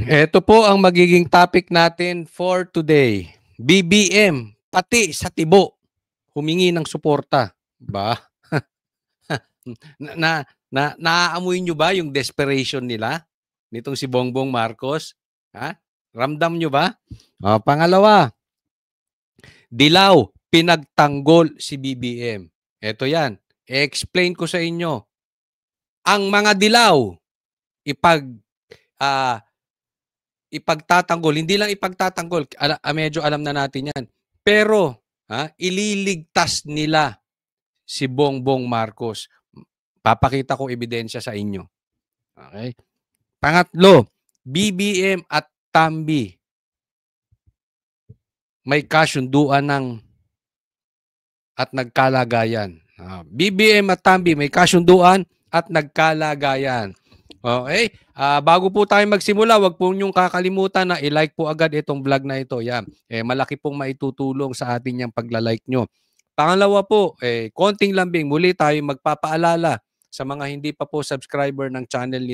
Ito po ang magiging topic natin for today. BBM, pati sa tibo, humingi ng suporta. Ba? Naaamoy nyo ba yung desperation nila? Nitong si Bongbong Marcos? Ha? Ramdam nyo ba? Pangalawa, Dilaw, pinagtanggol si BBM. Ito yan. I-explain ko sa inyo. Ang mga dilaw, ipagtatanggol, hindi lang ipagtatanggol, medyo alam na natin yan. Pero, ililigtas nila si Bongbong Marcos. Papakita ko ebidensya sa inyo. Okay? Pangatlo, BBM at Tambi may kasunduan at nagkalagayan. BBM at Tambi may kasunduan at nagkalagayan. Okay? Bago po tayo magsimula, wag po niyong kakalimutan na i-like po agad itong vlog na ito. Yan. Malaki pong maitutulong sa atin yung pagla-like nyo. Pangalawa po, konting lambing, muli tayo magpapaalala sa mga hindi pa po subscriber ng channel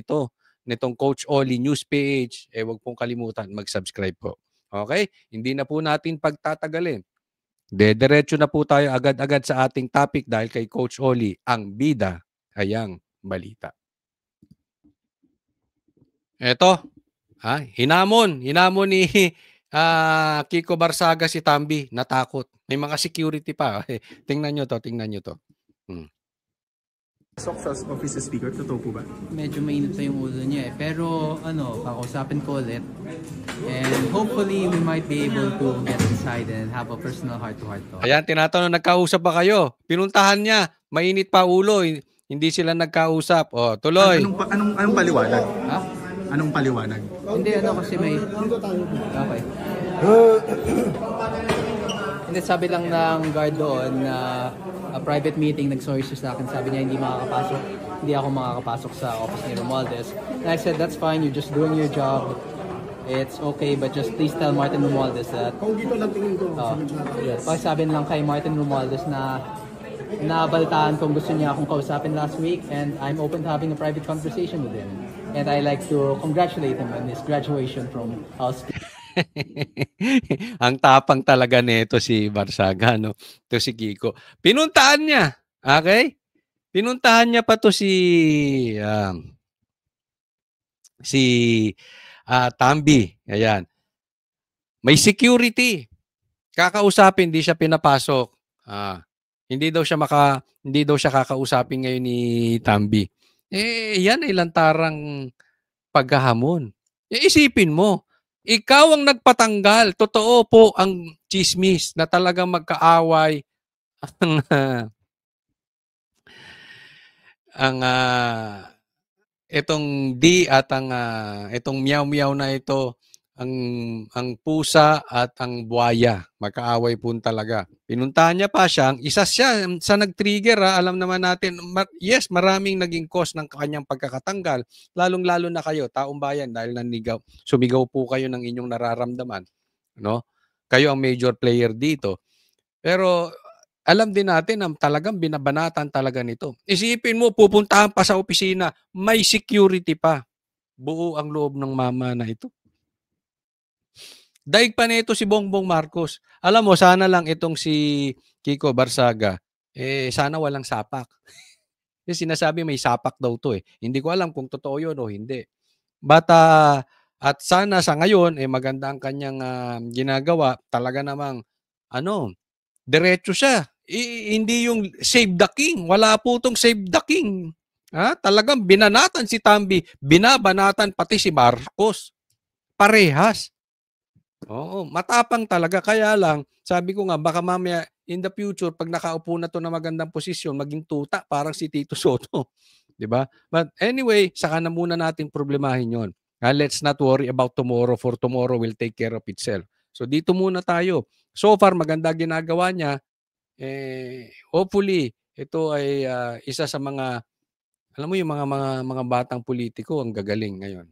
nitong Coach Oli News page, wag pong kalimutan mag-subscribe po. Okay? Hindi na po natin pagtatagalin. Diretso na po tayo agad-agad sa ating topic dahil kay Coach Oli, ang bida ay ang balita. Eto, hinamon ni Kiko Barsaga si Tambi, natakot. May mga security pa. Tingnan nyo to. Pasok sa office speaker, totoo po ba? Medyo mainit pa yung ulo niya pero kakausapin ko ulit. And hopefully we might be able to get inside and have a personal heart-to-heart talk. Ayan, tinatanong, nagkausap ba kayo? Pinuntahan niya, mainit pa ulo, hindi sila nagkausap. Tuloy. Anong paliwanag? Ha? Anong paliwanag? Hindi, kasi may... Okay. Hindi, sabi lang ng guard doon na a private meeting, nag-sorry sa akin. Sabi niya hindi ako makakapasok sa office ni Romualdez. And I said, that's fine, you're just doing your job. It's okay, but just please tell Martin Romualdez that... Kung dito lang tingin ko. Yes. Sabi lang kay Martin Romualdez na nabaltaan kung gusto niya akong kausapin last week and I'm open to having a private conversation with him. And I like to congratulate him on his graduation from House. Ang tapang talaga nito si Barsaga, no? Ito si Kiko. Pinuntahan niya. Okay? Pinuntahan niya pa to si Tambi. Ayan. May security. Kakausapin, hindi siya pinapasok. Hindi daw siya kakausapin ngayon ni Tambi. Yan ay lantarang paghahamon. Isipin mo, ikaw ang nagpatanggal. Totoo po ang chismis na talagang magkaaway itong D at itong meow-meow na ito, ang pusa at ang buwaya. Magkaaway po talaga. Pinuntahan niya pa siya. Isa siya sa nag-trigger. Alam naman natin, yes, maraming naging cause ng kanyang pagkakatanggal. Lalong-lalo na kayo, taong bayan, dahil sumigaw po kayo ng inyong nararamdaman. No? Kayo ang major player dito. Pero alam din natin na talagang binabanatan talaga nito. Isipin mo, pupuntahan pa sa opisina, may security pa. Buo ang loob ng mama na ito. Daig pa nito si Bongbong Marcos. Alam mo, sana lang itong si Kiko Barsaga, sana walang sapak. Kasi sinasabi may sapak daw to . Hindi ko alam kung totoo yun o hindi. But, at sana sa ngayon, maganda ang kanyang ginagawa. Talaga namang, diretso siya. Hindi yung save the king. Wala po itong save the king. Talagang binanatan si Tambi. Binabanatan pati si Marcos. Parehas. Oo, matapang talaga. Kaya lang, sabi ko nga, baka mamaya in the future, pag nakaupo na to na magandang posisyon, maging tuta, parang si Tito Soto. Diba? But anyway, saka na muna natin problemahin yon. Let's not worry about tomorrow, for tomorrow will take care of itself. So dito muna tayo. So far, maganda ginagawa niya. Hopefully, ito ay isa sa mga, alam mo yung mga batang politiko ang gagaling ngayon.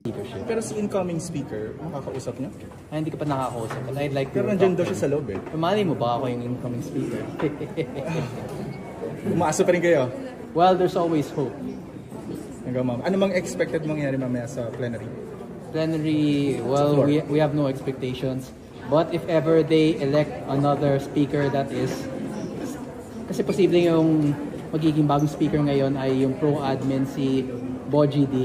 Leadership. Pero si incoming speaker, makakausap niya? Hindi ko pa nakakausap. But I'd like to... Pero nandiyan daw siya sa loob . Mali mo ba ako yung incoming speaker? Umaasa pa rin kayo? Well, there's always hope. Ano mang expected mangyari mamaya sa plenary? Plenary, well, we have no expectations. But if ever they elect another speaker that is, kasi posible yung magiging bagong speaker ngayon ay yung pro-admin si Boji D.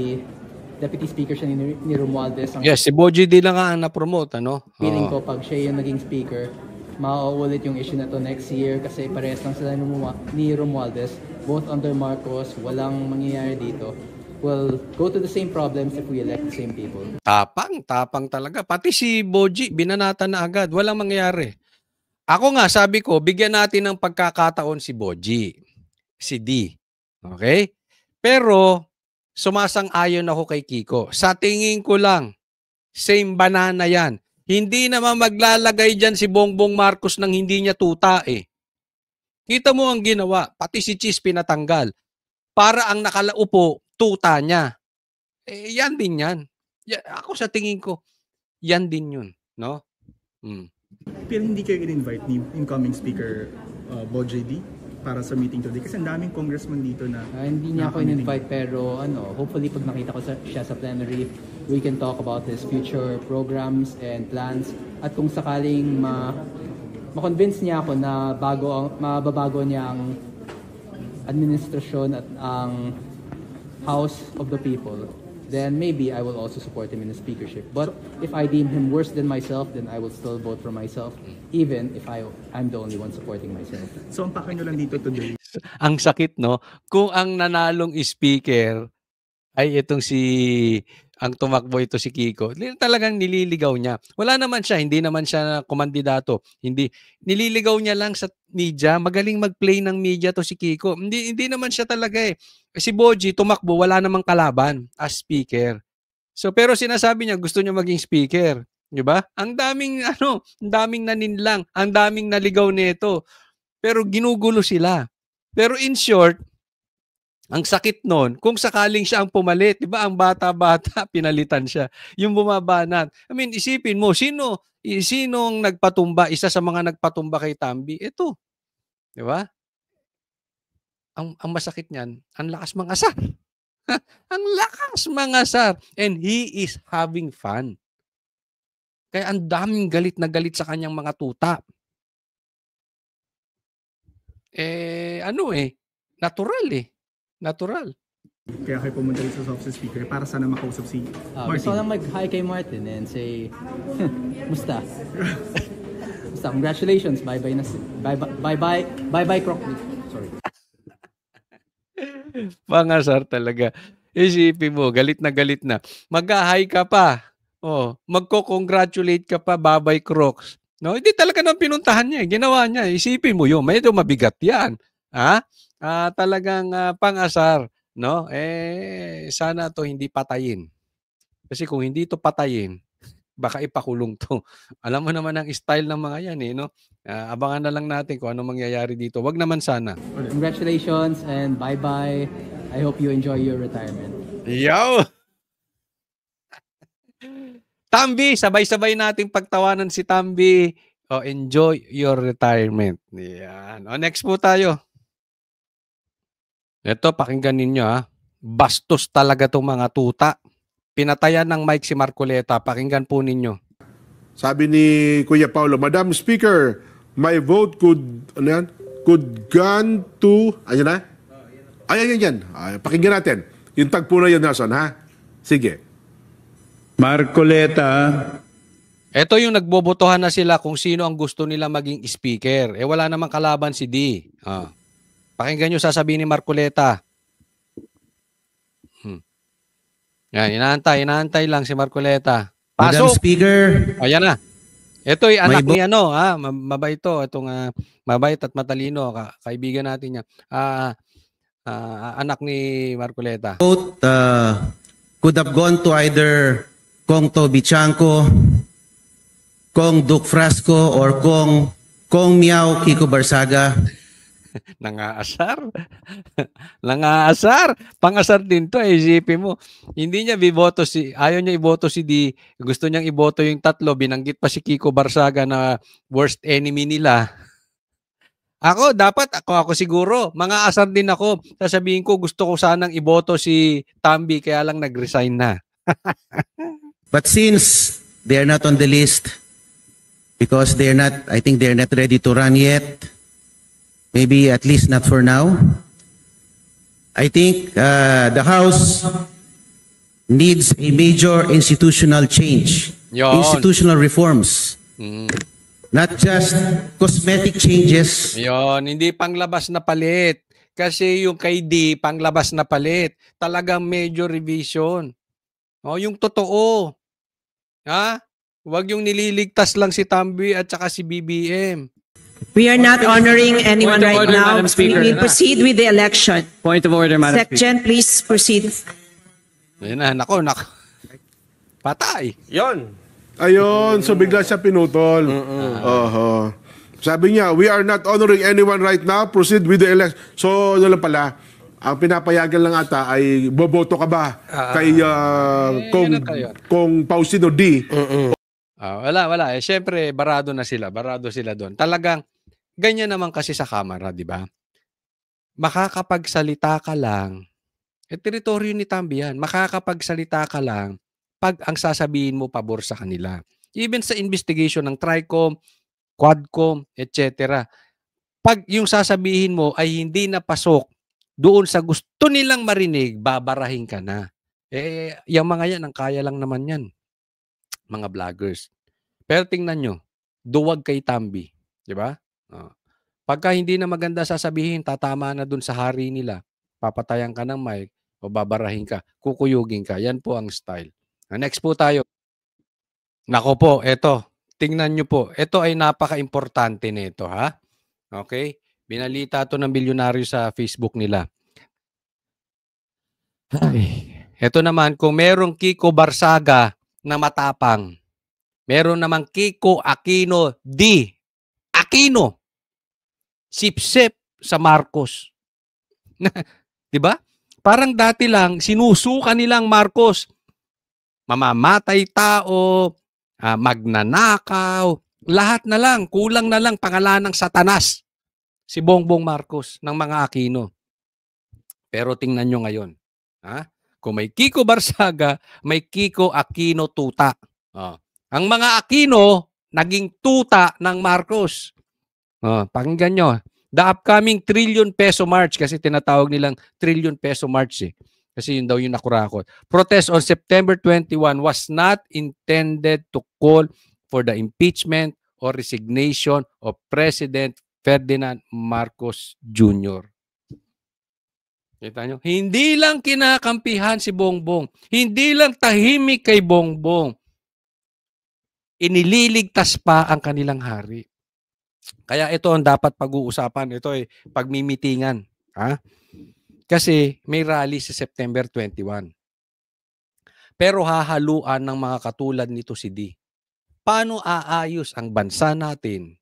Deputy Speaker siya ni Romualdez. Yes, si Boji D lang ang na-promote, ano? Feeling ko pag siya yung naging speaker, mauulit yung issue na to next year kasi parehas lang sila ni Romualdez. Both under Marcos, walang mangyayari dito. We'll go to the same problems if we elect the same people. Tapang talaga. Pati si Boji, binanata na agad. Walang mangyayari. Ako nga, sabi ko, bigyan natin ng pagkakataon si Boji. Si D. Okay? Pero, sumasang-ayon ako kay Kiko. Sa tingin ko lang, same banana yan. Hindi naman maglalagay dyan si Bongbong Marcos nang hindi niya tuta eh. Kita mo ang ginawa. Pati si Cheese pinatanggal. Para ang nakalaupo, tuta niya. Eh, yan din yan. Ako sa tingin ko, yan din yun. No? Pero hindi kayo in-invite ni incoming Speaker Boji D para sa meeting today? Kasi ang daming congressman dito na... hindi niya ako in-invite pero hopefully pag nakita ko siya sa plenary, we can talk about his future programs and plans. At kung sakaling ma-convince niya ako na mababago niya ang administrasyon at ang House of the People, then maybe I will also support him in the speakership. But if I deem him worse than myself, then I will still vote for myself, even if I'm the only one supporting myself. So ang pake nyo lang dito today? Ang sakit, no? Kung ang nanalong speaker ay itong ang tumakbo ito si Kiko, talagang nililigaw niya. Wala naman siya, hindi naman siya kumandidato. Hindi, nililigaw niya lang sa media. Magaling mag-play ng media to si Kiko. Hindi naman siya talaga eh. Si Boji tumakbo, wala namang kalaban as speaker. So pero sinasabi niya gusto niya maging speaker, 'di ba? Ang daming naninlang, ang daming naligaw nito. Pero ginugulo sila. Pero in short, ang sakit nun, kung sakaling siya ang pumalit, 'di ba? Ang bata-bata pinalitan siya. Yung bumabanat. I mean, isipin mo, sinong nagpatumba, isa sa mga nagpatumba kay Tambi? Ito. 'Di ba? Ang masakit niyan, ang lakas mangasar. Ang lakas mangasar. And he is having fun. Kaya ang daming galit na galit sa kanyang mga tuta. Natural eh. Natural. Kaya kayo pumunta rin sa office speaker para sana makausap si Martin. Gusto lang mag-hi kay Martin and say, musta? Musta? Congratulations. Bye-bye na. Bye-bye, Crockett. Sorry. Pangasar talaga. Isipin mo, galit na galit na. Mag-hi ka pa. Oh, magko-congratulate ka pa, babay Crocs. No, hindi talaga nang pinuntahan niya, ginawa niya. Isipin mo 'yun, medyo mabigat 'yan. Ha? Talagang pangasar, no? Sana 'to hindi patayin. Kasi kung hindi 'to patayin, baka ipakulong 'to. Alam mo naman ang style ng mga 'yan no? Abangan na lang natin kung ano mangyayari dito. Wag naman sana. Congratulations and bye-bye. I hope you enjoy your retirement. Yo! Tambi, sabay-sabay nating pagtawanan si Tambi. Enjoy your retirement. Yan. Next po tayo. Ito, pakinggan ninyo Bastos talaga itong mga tuta. Pinatayan ng mic si Marcoleta. Pakinggan po ninyo. Sabi ni Kuya Paulo, Madam Speaker, my vote could gone to, ayun na? Ayan. Pakinggan natin. Yung tagpo na yun, Nelson, ha? Sige. Marcoleta. Ito yung nagbobotohan na sila kung sino ang gusto nila maging speaker. Wala namang kalaban si D. Pakinggan nyo sasabihin ni Marcoleta. Yan, inaantay lang si Marcoleta. Pasok! Madam Speaker. Ayan na. Ito ay anak ni mabait to. Itong mabait at matalino. Kaibigan natin niya. Anak ni Marcoleta. Vote could have gone to either Kong Toby Chanco, Kong Duke Frasco, or Kong Miao Kiko Barsaga. Nangaasar. Nangaasar. Pangasar din to. Isipin mo. Hindi niya ayaw niya iboto si D. Gusto niyang iboto yung tatlo. Binanggit pa si Kiko Barsaga na worst enemy nila. Ako siguro. Mga asar din ako. Sasabihin ko gusto ko sanang iboto si Tambi kaya lang nag-resign na. But since they are not on the list, because I think they're not ready to run yet, maybe at least not for now, I think the House needs a major institutional change, Yon. institutional reforms, not just cosmetic changes. Yon, hindi panglabas na palit. Kasi yung kay D, panglabas na palit. Talagang major revision. O, yung totoo. Ha? Huwag yung nililigtas lang si Tambi at saka si BBM. We are not honoring anyone Point of right order, now. Madam Speaker. We proceed with the election. Point of order, Madam Speaker. Secgen, please proceed. Ayun na, nako. Patay. Ayun, so bigla siya pinutol. Oho. Sabi niya, we are not honoring anyone right now. Proceed with the election. So, ano lang pala, ang pinapayagan lang ata ay boboto ka ba kay kung Faustino D? Wala. Eh, syempre, barado sila doon. Talagang, ganyan naman kasi sa Kamara, di ba? Makakapagsalita ka lang, teritoryo ni Tambi yan, makakapagsalita ka lang pag ang sasabihin mo pabor sa kanila. Even sa investigation ng TRICOM, Quadcom, etc. Pag yung sasabihin mo ay hindi napasok doon sa gusto nilang marinig, babarahin ka na. Yung mga yan, ang kaya lang naman yan. Mga vloggers. Pero tingnan nyo, duwag kay Tambi. Di ba? Pagka hindi na maganda sasabihin, tatama na doon sa hari nila. Papatayan ka ng mic o babarahin ka, kukuyugin ka. Yan po ang style. Next po tayo. Nako po, eto. Tingnan nyo po. Ito ay napaka-importante nito, ha? Okay? Binalita to ng bilyonaryo sa Facebook nila. Ay, ito naman, kung merong Kiko Barsaga na matapang, meron namang Kiko Aquino D. Aquino. Sip-sip sa Marcos. Diba? Parang dati lang, sinusuka nilang Marcos. Mamamatay tao, magnanakaw, lahat na lang, kulang na lang pangalan ng Satanas. Si Bongbong Marcos ng mga Aquino. Pero tingnan nyo ngayon. Ha? Kung may Kiko Barsaga, may Kiko Aquino tuta. Ang mga Aquino, naging tuta ng Marcos. Pakinggan nyo. The upcoming trillion peso march, kasi tinatawag nilang trillion peso march eh. Kasi yun daw yung nakurakot. Protest on September 21 was not intended to call for the impeachment or resignation of President Ferdinand Marcos Jr. Kita nyo? Hindi lang kinakampihan si Bongbong. Hindi lang tahimik kay Bongbong. Inililigtas pa ang kanilang hari. Kaya ito ang dapat pag-uusapan. Ito ay pagmimitingan. Ha? Kasi may rally sa September 21. Pero hahaluan ng mga katulad nito si D. Paano aayos ang bansa natin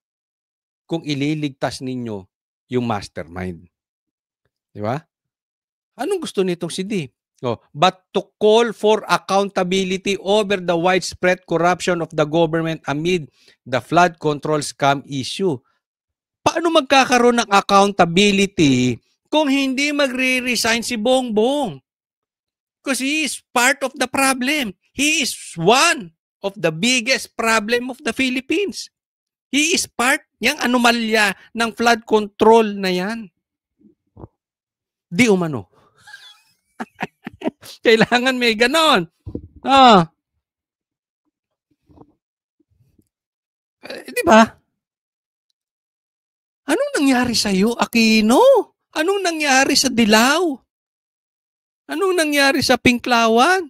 kung ililigtas ninyo yung mastermind? Di ba? Anong gusto nitong si D? But to call for accountability over the widespread corruption of the government amid the flood control scam issue. Paano magkakaroon ng accountability kung hindi magre-resign si Bongbong? Because he is part of the problem. He is one of the biggest problem of the Philippines. He is part ng anomalya ng flood control na yan. Di umano. Kailangan may ganon. Di ba? Anong nangyari sa iyo, Aquino? Anong nangyari sa Dilaw? Anong nangyari sa Pinklawan?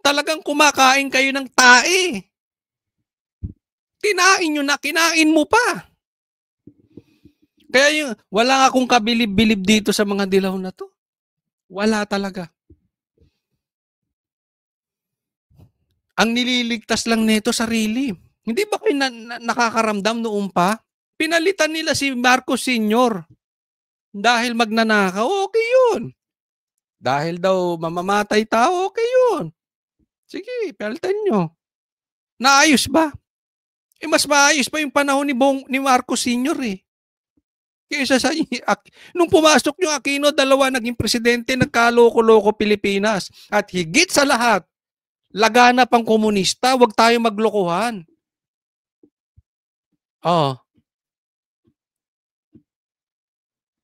Talagang kumakain kayo ng tae. Kinain nyo na, kinain mo pa. Kaya wala akong kabilib-bilib dito sa mga Dilaw na to. Wala talaga. Ang nililigtas lang nito sarili. Hindi ba kayo nakakaramdam noon pa? Pinalitan nila si Marcos Sr. Dahil magnanakaw, okay yun. Dahil daw mamamatay tao, okay yun. Sige, palitan nyo. Naayos ba? Mas maayos pa yung panahon ni Marcos Sr. eh. Kaysa sa nung pumasok yung Aquino, dalawa naging presidente, nagkaloko-loko Pilipinas. At higit sa lahat, Laganap ang komunista, huwag tayo maglokohan. Oh.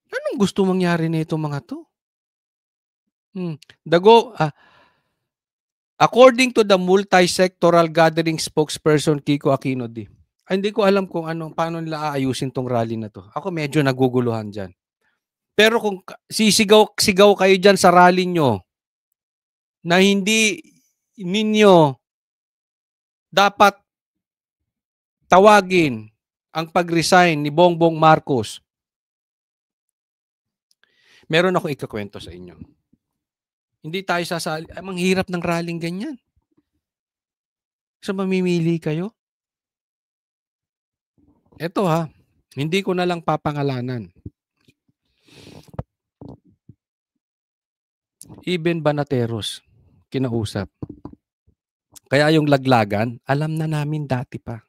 Anong gusto mangyari nito mga to? According to the multi-sectoral gathering spokesperson Kiko Aquino D. Hindi ko alam kung paano nila aayusin tong rally na to. Ako medyo naguguluhan dyan. Pero kung sisigaw kayo dyan sa rally nyo na hindi ninyo dapat tawagin ang pag-resign ni Bongbong Marcos, meron akong ikakwento sa inyo. Hindi tayo sasali. Ang hirap ng rallying ganyan. So mamimili kayo? Ito hindi ko na lang papangalanan. Even Banateros, kinausap. Kaya yung laglagan, alam na namin dati pa.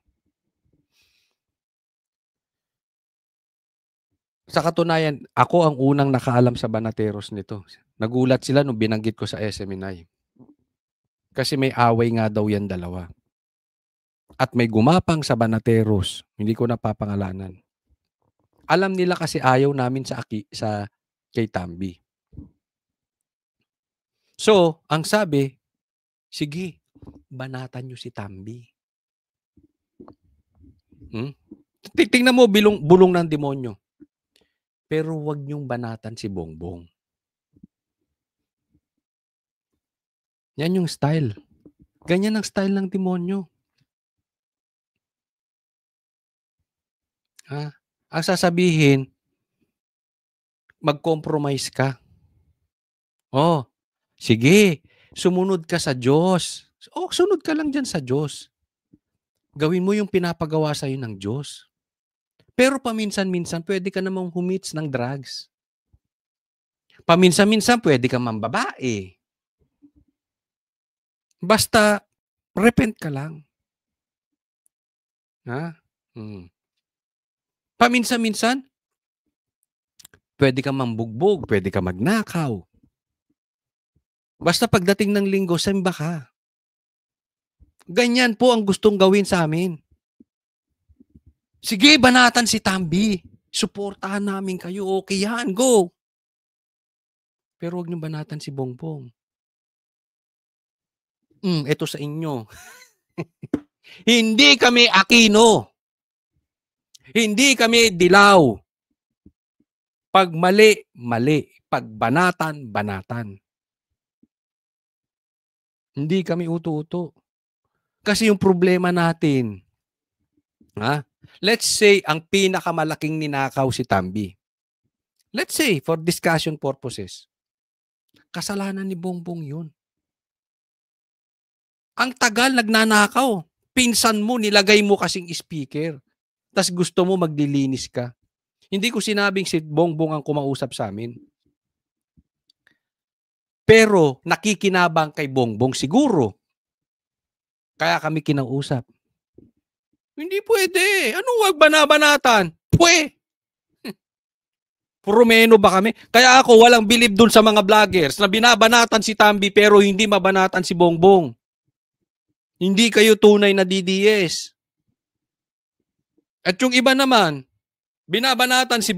Sa katunayan, ako ang unang nakaalam sa Banateros nito. Nagulat sila nung binanggit ko sa SMNI. Kasi may away nga daw yan dalawa. At may gumapang sa Banateros, hindi ko napapangalanan. Alam nila kasi ayaw namin sa kay Tambi. So, ang sabi, sige, banatan nyo si Tambi. Tingnan mo, bulong ng demonyo. Pero wag nyong banatan si Bongbong. Yan yung style. Ganyan ang style ng demonyo. Ang sasabihin, mag-compromise ka. Oh, sige, sumunod ka sa Diyos. Sunod ka lang dyan sa Diyos. Gawin mo yung pinapagawa sa'yo ng Diyos. Pero paminsan-minsan, pwede ka namang humits ng drugs. Paminsan-minsan, pwede ka mambabae. Basta, repent ka lang. Paminsan-minsan, pwede ka mambugbog, pwede ka magnakaw. Basta pagdating ng linggo, simba ka. Ganyan po ang gustong gawin sa amin. Sige, banatan si Tambi. Suportahan namin kayo. Okay yan, go. Pero huwag niyo banatan si Bongbong. Ito sa inyo. Hindi kami Aquino. Hindi kami dilaw. Pag mali, mali. Pag banatan, banatan. Hindi kami uto-uto. Kasi yung problema natin, let's say, ang pinakamalaking ninakaw si Tambi. Let's say, for discussion purposes, kasalanan ni Bongbong yun. Ang tagal nagnanakaw. Pinsan mo, nilagay mo kasing speaker. Tas gusto mo maglilinis ka. Hindi ko sinabing si Bongbong ang kumausap sa amin. Pero nakikinabang kay Bongbong siguro. Kaya kami kinausap. Hindi pwede. Anong wag banabanatan? Purumeno ba kami? Kaya ako walang bilib dun sa mga vloggers na binabanatan si Tambi pero hindi mabanatan si Bongbong. Hindi kayo tunay na DDS. At yung iba naman, binabanatan si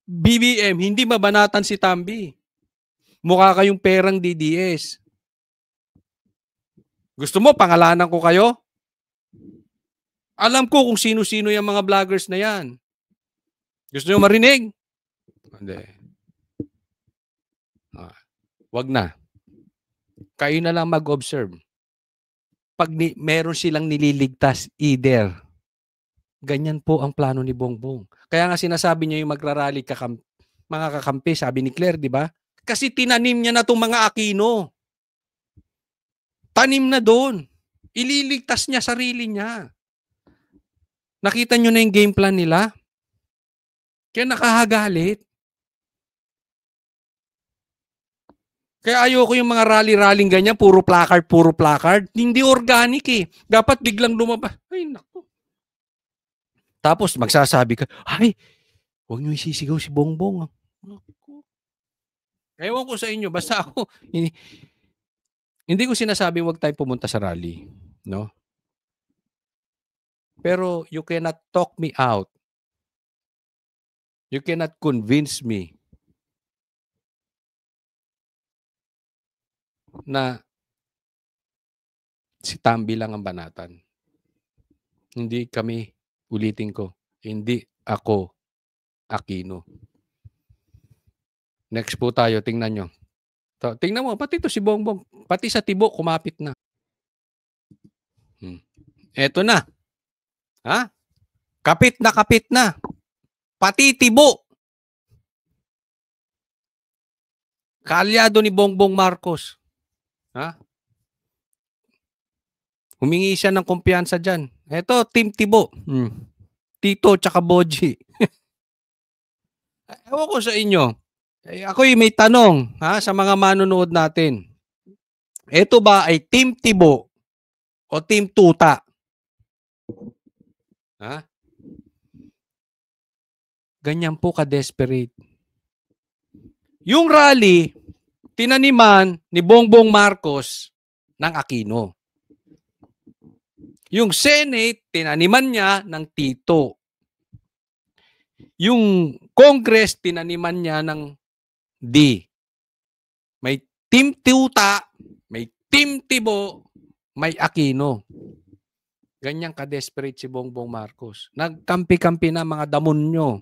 BBM, hindi mabanatan si Tambi. Mukha kayong perang DDS. Gusto mo, pangalanan ko kayo? Alam ko kung sino-sino yung mga vloggers na yan. Gusto nyo marinig? Hindi. Wag na. Kayo na lang mag-observe. Pag meron silang nililigtas, either. Ganyan po ang plano ni Bongbong. Kaya nga sinasabi niya yung magrarally mga kakampi, sabi ni Claire, di ba? Kasi tinanim niya na itong mga Aquino. Tanim na doon. Ililigtas niya sarili niya. Nakita niyo na yung game plan nila? Kaya nakahagalit. Kaya ayoko yung mga rally-rallying ganyan, puro placard. Hindi organic eh. Dapat biglang lumabas. Ay, naku. Tapos magsasabi ka, ay, huwag niyo isisigaw si Bongbong. Ewan ko sa inyo, basta ako, Hindi ko sinasabing huwag tayong pumunta sa rally, no? Pero you cannot talk me out. You cannot convince me na si Tambi lang ang banatan. Hindi kami, ulitin ko, hindi ako Aquino. Next po tayo, tingnan nyo. Tingnan mo, pati to si Bongbong, pati sa Tibo, kumapit na. Eto na. Ha? Kapit na. Pati Tibo. Kaalyado ni Bongbong Marcos. Ha? Humingi siya ng kumpiyansa dyan. Eto, Team Tibo. Tito tsaka Boji. Ewan ko sa inyo. Ako'y may tanong sa mga manonood natin. Ito ba ay Team Tibo o Team Tuta? Ha? Ganyan po ka-desperate. Yung rally, tinaniman ni Bongbong Marcos ng Aquino. Yung Senate, tinaniman niya ng Tito. Yung Congress, tinaniman niya ng D. May Team Tuta, may Team Tibo, may Aquino. Ganyan ka-desperate si Bongbong Marcos. Nagkampi-kampi na mga damonyo.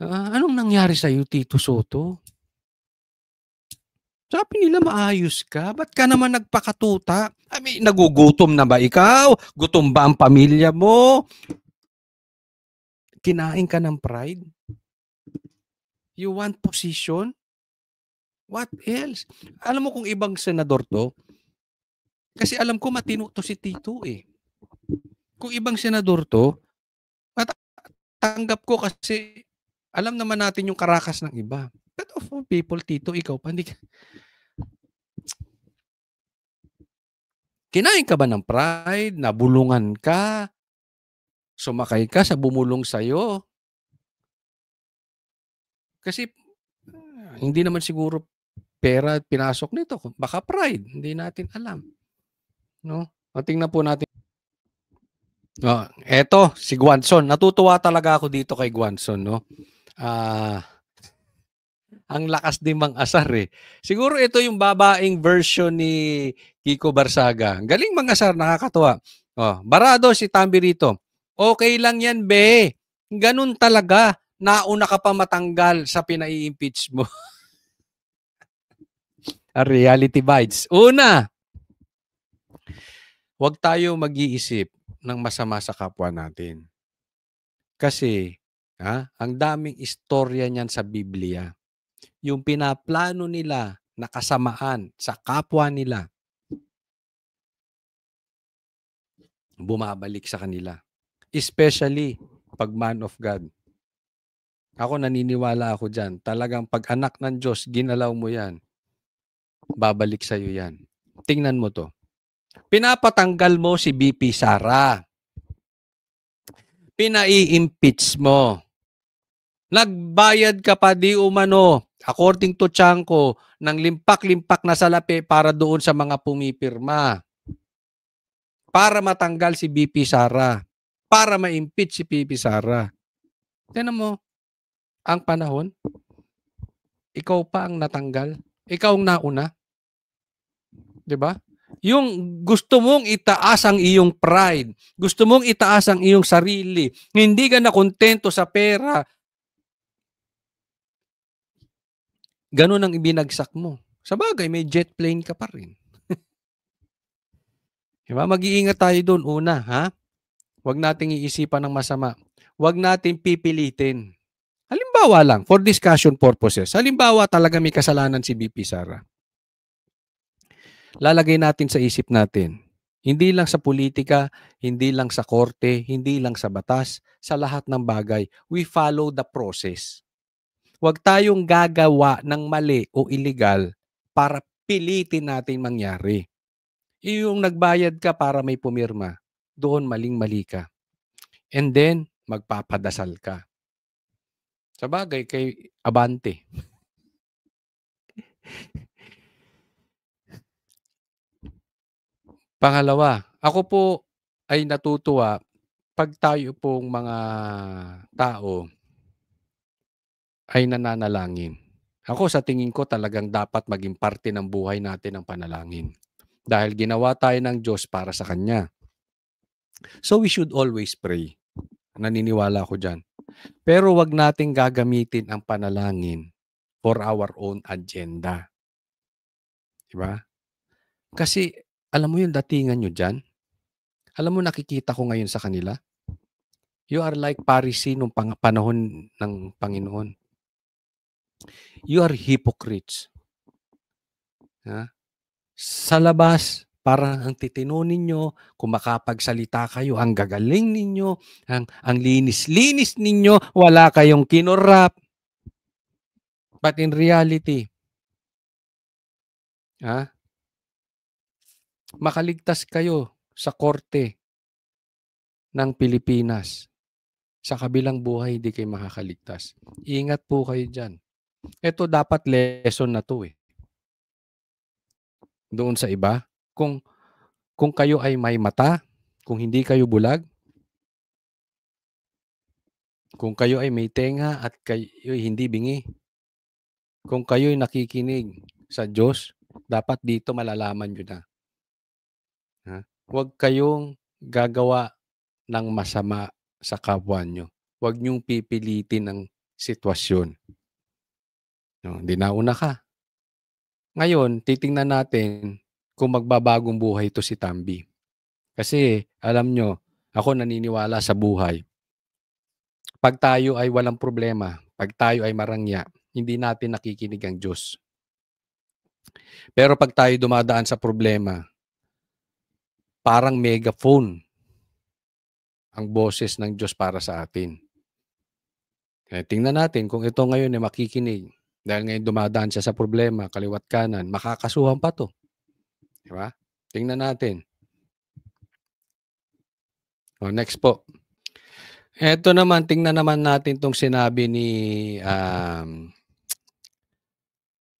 Anong nangyari sa'yo, Tito Soto? Sabi nila maayos ka. Ba't ka naman nagpakatuta? Nagugutom na ba ikaw? Gutom ba ang pamilya mo? Kinain ka ng pride? You want position? What else? Alam mo kung ibang senador to? Kasi alam ko matino to si Tito eh. Kung ibang senador to, tanggap ko kasi alam naman natin yung karakas ng iba. But of all people, Tito, ikaw pa, hindi ka. Kinain ka ba ng pride? Nabulungan ka? Sumakay ka sa bumulong sa'yo? Kasi hindi naman siguro pera pinasok nito. Baka pride. Hindi natin alam. No? O, tingnan po natin. Eto, si Guanzon. Natutuwa talaga ako dito kay Guanzon, no? Ang lakas din mang-asar eh. Siguro ito yung babaeng version ni Kiko Barsaga. Galing mang-asar, nakakatuwa. Barado si Tambi rito. Okay lang yan, be. Ganun talaga. Nauna ka pa matanggal sa pinai-impeach mo. Reality bites. Una, huwag tayo mag-iisip ng masama sa kapwa natin. Kasi, ang daming istorya niyan sa Biblia. Yung pinaplano nila na kasamaan sa kapwa nila, bumabalik sa kanila. Especially pag man of God. Ako naniniwala ako dyan. Talagang pag anak ng Diyos, ginalaw mo yan. Babalik sa'yo yan. Tingnan mo to. Pinapatanggal mo si BP Sara. Pinai-impeach mo. Nagbayad ka pa di umano, according to Chanko, ng limpak-limpak na salapi para doon sa mga pumipirma. Para matanggal si BP Sara. Para ma-impeach si BP Sara. Tignan mo, ang panahon, ikaw pa ang natanggal. Ikaw ang nauna. Diba? Yung gusto mong itaas ang iyong pride, gusto mong itaas ang iyong sarili, hindi ka na kontento sa pera, ganun ang ibinagsak mo. Sa bagay, may jet plane ka pa rin. Diba? Mag-iingat tayo doon una, ha? Huwag nating iisipan ng masama. Huwag nating pipilitin. Halimbawa lang, for discussion purposes, halimbawa talaga may kasalanan si BP Sara. Lalagay natin sa isip natin, hindi lang sa politika, hindi lang sa korte, hindi lang sa batas, sa lahat ng bagay, we follow the process. Huwag tayong gagawa ng mali o illegal para pilitin natin mangyari. Yung nagbayad ka para may pumirma, doon maling-mali ka. And then, magpapadasal ka. Sa bagay, kay Abante. Pangalawa, ako po ay natutuwa 'pag tayo pong mga tao ay nananalangin. Ako sa tingin ko talagang dapat maging parte ng buhay natin ang panalangin. Dahil ginawa tayo ng Diyos para sa Kanya. So we should always pray. Naniniwala ako diyan. Pero 'wag nating gagamitin ang panalangin for our own agenda, 'di ba? Kasi alam mo yung datingan niyo diyan? Alam mo nakikita ko ngayon sa kanila? You are like Pharisee nung panahon ng Panginoon. You are hypocrites. Ha? Sa labas, parang ang titino ninyo, kung makapagsalita kayo, ang gagaling ninyo, ang linis-linis ninyo, wala kayong kinurap. But in reality, makaligtas kayo sa korte ng Pilipinas. Sa kabilang buhay, hindi kayo makakaligtas. Ingat po kayo dyan. Ito dapat lesson na to eh. Doon sa iba, kung kayo ay may mata, kung hindi kayo bulag, kung kayo ay may tenga at kayo ay hindi bingi, kung kayo ay nakikinig sa Diyos, dapat dito malalaman nyo na. Huwag kayong gagawa ng masama sa kapwa nyo. Huwag nyong pipilitin ang sitwasyon. No, di nauna ka. Ngayon, titingnan natin kung magbabagong buhay to si Tambi. Kasi, alam nyo, ako naniniwala sa buhay. Pag tayo ay walang problema, pag tayo ay marangya, hindi natin nakikinig ang Diyos. Pero pag tayo dumadaan sa problema, parang megaphone ang boses ng Diyos para sa atin. Kaya tingnan natin kung ito ngayon ay makikinig. Dahil ngayon dumadaan siya sa problema, kaliwat kanan, makakasuhan pa to. Diba? Tingnan natin. O, next po. Ito naman, tingnan naman natin itong sinabi ni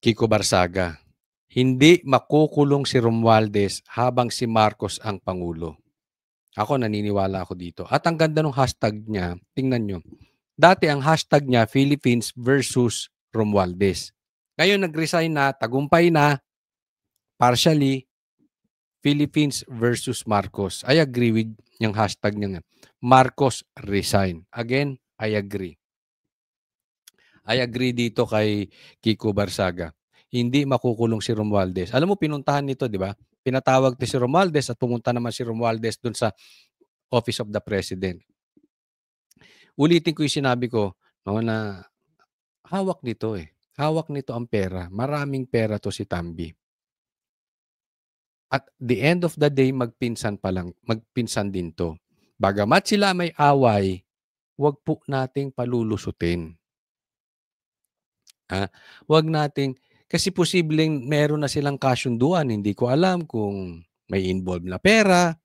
Kiko Barsaga. Hindi makukulong si Romualdez habang si Marcos ang Pangulo. Ako, naniniwala ako dito. At ang ganda ng hashtag niya, tingnan nyo. Dati ang hashtag niya, Philippines versus Romualdez. Ngayon, nag-resign na, tagumpay na, partially, Philippines versus Marcos. I agree with yung hashtag niya. Marcos resign. Again, I agree. I agree dito kay Kiko Barsaga. Hindi makukulong si Romualdez. Alam mo, pinuntahan nito, di ba? Pinatawag to si Romualdez at pumunta naman si Romualdez dun sa Office of the President. Ulitin ko yung sinabi ko no, na hawak nito eh. Hawak nito ang pera. Maraming pera to si Tambi. At the end of the day, magpinsan din to. Bagamat sila may away, wag po nating palulusutin. Wag nating, kasi posibleng meron na silang kasunduan. Hindi ko alam kung may involved na pera,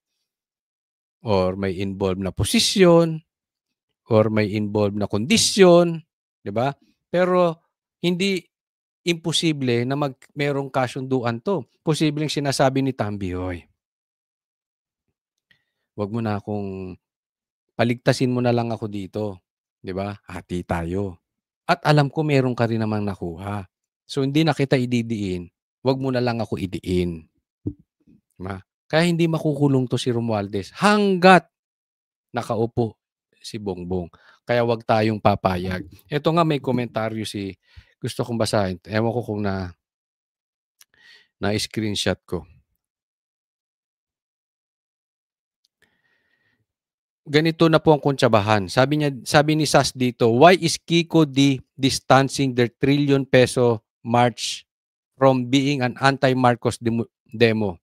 or may involved na posisyon, or may involved na kondisyon, di ba? Pero hindi imposible na merong kasunduan to. Posibleng sinasabi ni Tambi, hoy, wag mo na akong paligtasin mo na lang ako dito. Di ba? Hati tayo. At alam ko meron ka rin namang nakuha. So hindi na kita ididiin, wag mo na lang ako idiin. Diba? Kaya hindi makukulong to si Romualdez hanggat nakaupo si Bongbong. Kaya wag tayong papayag. Ito nga may komentaryo gusto kong basahin. Ewan ko kung na-screenshot ko. Ganito na po ang kuntsabahan. Sabi ni Sas dito, why is Kiko distancing their trillion peso march from being an anti-Marcos demo?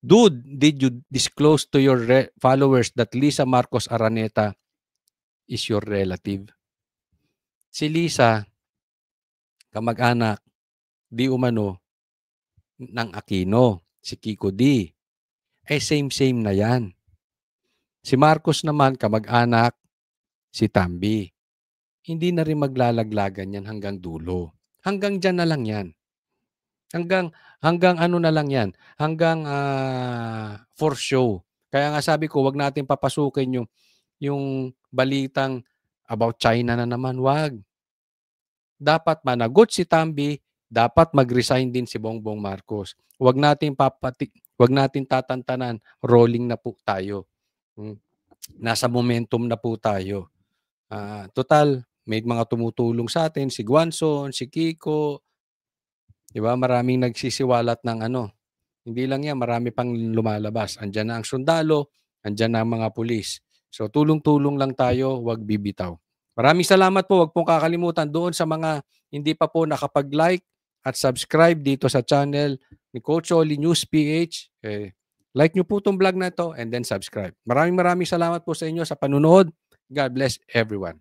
Dude, did you disclose to your followers that Lisa Marcos Araneta is your relative? Si Lisa, kamag-anak, di umano ng Aquino, si Kiko D. Same na yan. Si Marcos naman, kamag-anak, si Tambi. Hindi na rin maglalaglagan yan hanggang dulo. Hanggang dyan na lang yan. Hanggang ano na lang 'yan, hanggang for show. Kaya nga sabi ko, wag natin papasukin yung balitang about China na naman, wag. Dapat managot si Tambi, dapat mag-resign din si Bongbong Marcos. Wag natin tatantanan, rolling na po tayo. Nasa momentum na po tayo. Total, may mga tumutulong sa atin, si Guanzon, si Kiko, 'di ba? Maraming nagsisiwalat ng ano. Hindi lang 'yan, marami pang lumalabas. Andiyan na ang sundalo, andiyan na ang mga pulis. So tulong-tulong lang tayo, wag bibitaw. Maraming salamat po. Wag pong kakalimutan doon sa mga hindi pa po nakapag-like at subscribe dito sa channel ni Coach Oli News PH. Like nyo po itong vlog na to and then subscribe. Maraming salamat po sa inyo sa panunood. God bless everyone.